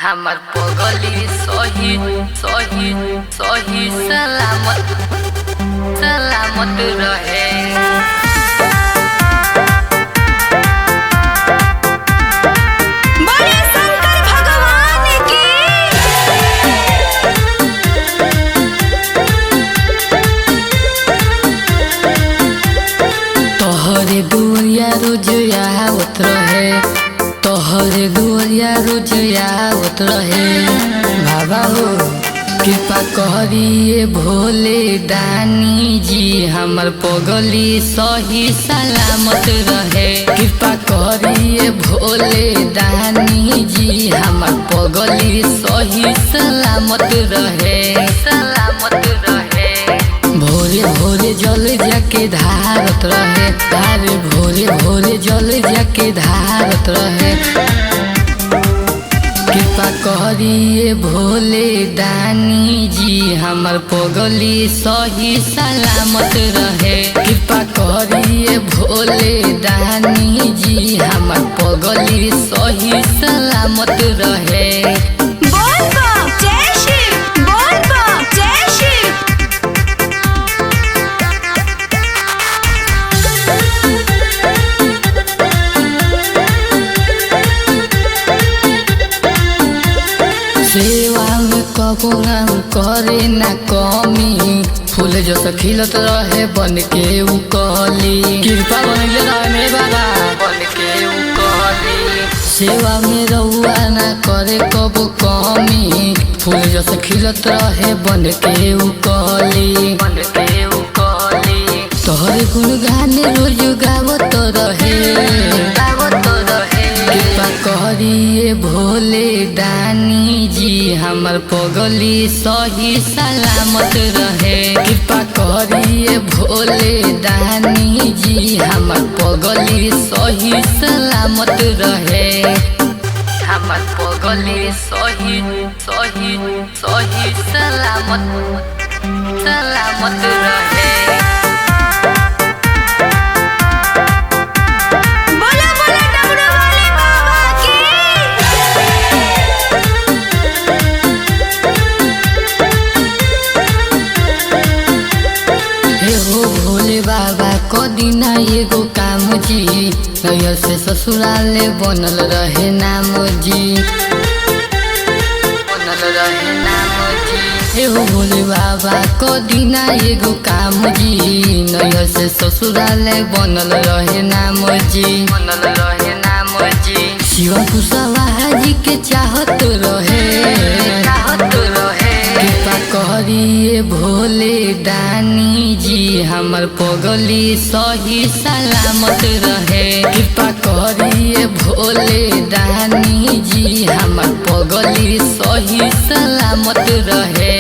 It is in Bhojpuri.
हमार पगली सही सही सही सलामत सलामत रहे। तोहरे दुआरिया रोज आवत रहे, तोहरे दुआरिया रोज आवत रहे। बाबा हो कृपा करिए भोले दानी जी, हमर पगली सही सलामत रहे। कृपा करिए भोले दानी जी, हमर पगली सही सलामत रहे सलामत रहे। भोरे भोरे जल जाके धारत रहे, तारे भोरे भोरे जल जाके धारत रहे। कृपा करिए भोले दानी जी, हमर पगली सही सलामत रहे। कृपा करिए भोले दानी जी, हमर पगली सही सलामत रहे। सेवा में कबो नाम करे ना कमी, फूल जस खिलत रहे बन के उ कहली। कृपा बनले रहे मेरे बाबा बन के उ कहली। सेवा में रहुआ ना करे कबो कमी, फूल जस खिलत रहे बन के उ कहली बन के उ कहली। तोहरे गुणगान रोज गावत रहे गावत रहे। कृपा करिए भोले दानी जी, हमर पगली सही सलामत रहे। कृपा करिए भोले दानी जी, हमर पगली सही सलामत रहे। हमर पगली सही सही सही सलामत सलामत रहे। भोले बाबा कदिना एगो काम जी, नैहर से ससुराले बनल रहे नाम जी बनल रहे नाम जी। एहो भोले बाबा कदिना एगो काम जी, नैहर से ससुराले बनल रहे नाम जी बनल रहे नाम जी। शिवा कुशवाहा जी के चाहत रहे चाहत रहे। कृपा करिए भोले दानी जी, हमर पगली सही सलामत रहे। कृपा करिए भोले दानी जी, हमर पगली सही सलामत रहे।